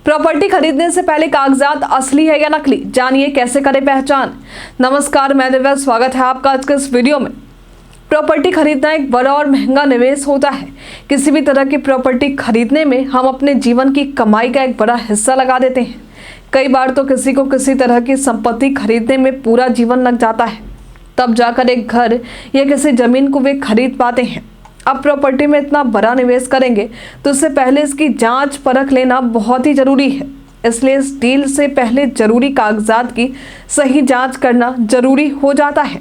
Property खरीदने से पहले कागजात असली है या नकली, जानिए कैसे करें पहचान। नमस्कार, मैं दिव्या, स्वागत है आपका आज के इस वीडियो में। प्रॉपर्टी खरीदना एक बड़ा और महंगा निवेश होता है। किसी भी तरह की प्रॉपर्टी खरीदने में हम अपने जीवन की कमाई का एक बड़ा हिस्सा लगा देते हैं। कई बार तो किसी को किसी तरह की संपत्ति खरीदने में पूरा जीवन लग जाता है, तब जाकर एक घर या किसी जमीन को वे खरीद पाते हैं। अब प्रॉपर्टी में इतना बड़ा निवेश करेंगे तो उससे पहले इसकी जांच परख लेना बहुत ही जरूरी है। इसलिए इस डील से पहले जरूरी कागजात की सही जांच करना जरूरी हो जाता है।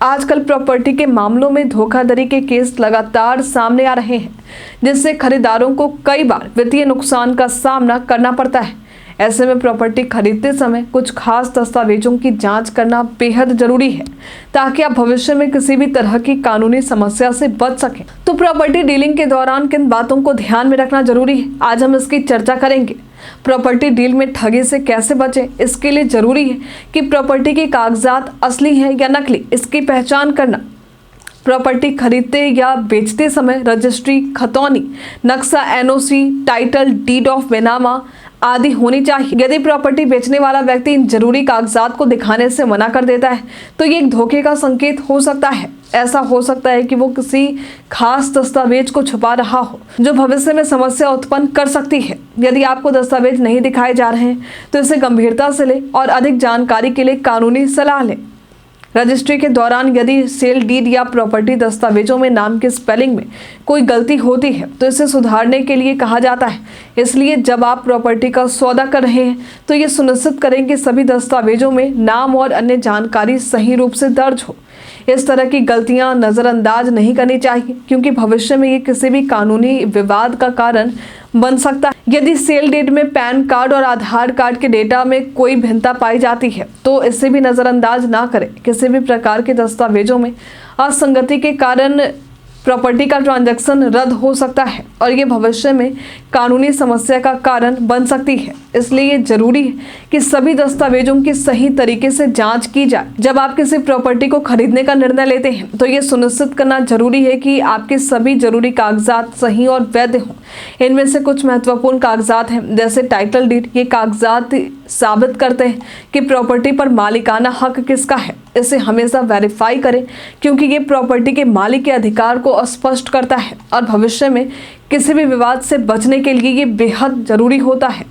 आजकल प्रॉपर्टी के मामलों में धोखाधड़ी के केस लगातार सामने आ रहे हैं, जिससे खरीदारों को कई बार वित्तीय नुकसान का सामना करना पड़ता है। ऐसे में प्रॉपर्टी खरीदते समय कुछ खास दस्तावेजों की जांच करना बेहद जरूरी है, ताकि आप भविष्य में किसी भी तरह की कानूनी समस्या से बच सकें। तो प्रॉपर्टी डीलिंग के दौरान किन बातों को ध्यान में रखना जरूरी है, आज हम इसकी चर्चा करेंगे। प्रॉपर्टी डील में ठगी से कैसे बचें, इसके लिए जरूरी है कि प्रॉपर्टी के कागजात असली हैं या नकली, इसकी पहचान करना। प्रॉपर्टी खरीदते या बेचते समय रजिस्ट्री, खतौनी, नक्शा, एनओसी, टाइटल, डीड ऑफ बेनामा आदि होनी चाहिए। यदि प्रॉपर्टी बेचने वाला व्यक्ति इन जरूरी कागजात को दिखाने से मना कर देता है तो ये एक धोखे का संकेत हो सकता है। ऐसा हो सकता है कि वो किसी खास दस्तावेज को छुपा रहा हो, जो भविष्य में समस्या उत्पन्न कर सकती है। यदि आपको दस्तावेज नहीं दिखाए जा रहे हैं तो इसे गंभीरता से लें और अधिक जानकारी के लिए कानूनी सलाह लें। रजिस्ट्री के दौरान यदि सेल डीड या प्रॉपर्टी दस्तावेजों में नाम की स्पेलिंग में कोई गलती होती है तो इसे सुधारने के लिए कहा जाता है। इसलिए जब आप प्रॉपर्टी का सौदा कर रहे हैं तो ये सुनिश्चित करें कि सभी दस्तावेजों में नाम और अन्य जानकारी सही रूप से दर्ज हो। इस तरह की गलतियां नज़रअंदाज नहीं करनी चाहिए, क्योंकि भविष्य में ये किसी भी कानूनी विवाद का कारण बन सकता है। यदि सेल डीड में पैन कार्ड और आधार कार्ड के डेटा में कोई भिन्नता पाई जाती है तो इसे भी नज़रअंदाज ना करें। किसी भी प्रकार के दस्तावेजों में असंगति के कारण प्रॉपर्टी का ट्रांजैक्शन रद्द हो सकता है और ये भविष्य में कानूनी समस्या का कारण बन सकती है। इसलिए ये जरूरी है कि सभी दस्तावेजों की सही तरीके से जांच की जाए। जब आप किसी प्रॉपर्टी को खरीदने का निर्णय लेते हैं तो ये सुनिश्चित करना जरूरी है कि आपके सभी जरूरी कागजात सही और वैध हों। इनमें से कुछ महत्वपूर्ण कागजात हैं, जैसे टाइटल डीड। ये कागजात साबित करते हैं कि प्रॉपर्टी पर मालिकाना हक किसका है। इसे हमेशा वेरीफाई करें, क्योंकि ये प्रॉपर्टी के मालिक के अधिकार को स्पष्ट करता है और भविष्य में किसी भी विवाद से बचने के लिए ये बेहद जरूरी होता है।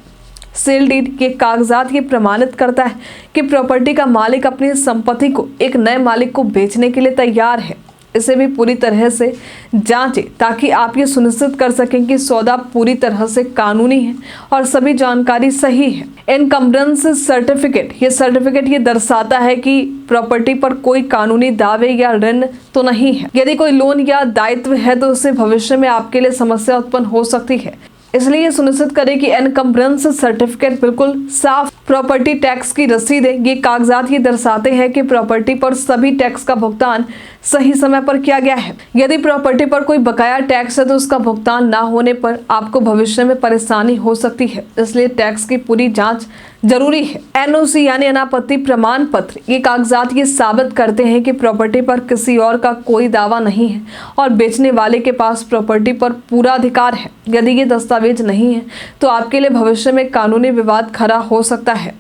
सेल डीड के कागजात ये प्रमाणित करता है कि प्रॉपर्टी का मालिक अपनी संपत्ति को एक नए मालिक को बेचने के लिए तैयार है। इसे भी पूरी तरह से जांचें, ताकि आप ये सुनिश्चित कर सकें कि सौदा पूरी तरह से कानूनी है और सभी जानकारी सही है। इनकम्बरेंस सर्टिफिकेट ये दर्शाता है कि प्रॉपर्टी पर कोई कानूनी दावे या ऋण तो नहीं है। यदि कोई लोन या दायित्व है तो उससे भविष्य में आपके लिए समस्या उत्पन्न हो सकती है। इसलिए ये सुनिश्चित करें कि इनकम्बरेंस सर्टिफिकेट बिल्कुल साफ। प्रॉपर्टी टैक्स की रसीद है। ये कागजात ये दर्शाते हैं कि प्रॉपर्टी पर सभी टैक्स का भुगतान सही समय पर किया गया है। यदि प्रॉपर्टी पर कोई बकाया टैक्स है तो उसका भुगतान ना होने पर आपको भविष्य में परेशानी हो सकती है। इसलिए टैक्स की पूरी जांच जरूरी है। एनओसी यानी अनापत्ति प्रमाण पत्र। ये कागजात ये साबित करते हैं कि प्रॉपर्टी पर किसी और का कोई दावा नहीं है और बेचने वाले के पास प्रॉपर्टी पर पूरा अधिकार है। यदि ये दस्तावेज नहीं है तो आपके लिए भविष्य में कानूनी विवाद खड़ा हो सकता है।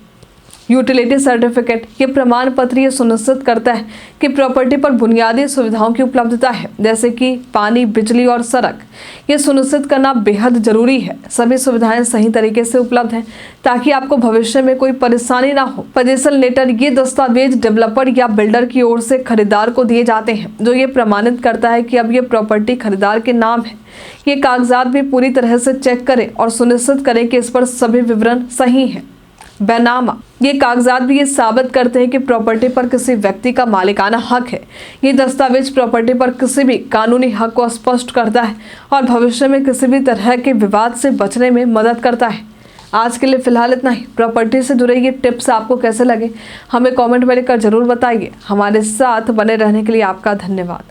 यूटिलिटी सर्टिफिकेट ये प्रमाण पत्र ये सुनिश्चित करता है कि प्रॉपर्टी पर बुनियादी सुविधाओं की उपलब्धता है, जैसे कि पानी, बिजली और सड़क। ये सुनिश्चित करना बेहद जरूरी है सभी सुविधाएं सही तरीके से उपलब्ध हैं, ताकि आपको भविष्य में कोई परेशानी ना हो। पोजीशन लेटर ये दस्तावेज डेवलपर या बिल्डर की ओर से खरीदार को दिए जाते हैं, जो ये प्रमाणित करता है कि अब ये प्रॉपर्टी खरीदार के नाम है। ये कागजात भी पूरी तरह से चेक करें और सुनिश्चित करें कि इस पर सभी विवरण सही हैं। बेनामा ये कागजात भी ये साबित करते हैं कि प्रॉपर्टी पर किसी व्यक्ति का मालिकाना हक है। ये दस्तावेज प्रॉपर्टी पर किसी भी कानूनी हक को स्पष्ट करता है और भविष्य में किसी भी तरह के विवाद से बचने में मदद करता है। आज के लिए फिलहाल इतना ही। प्रॉपर्टी से जुड़े ये टिप्स आपको कैसे लगे हमें कमेंट में लिखकर जरूर बताइए। हमारे साथ बने रहने के लिए आपका धन्यवाद।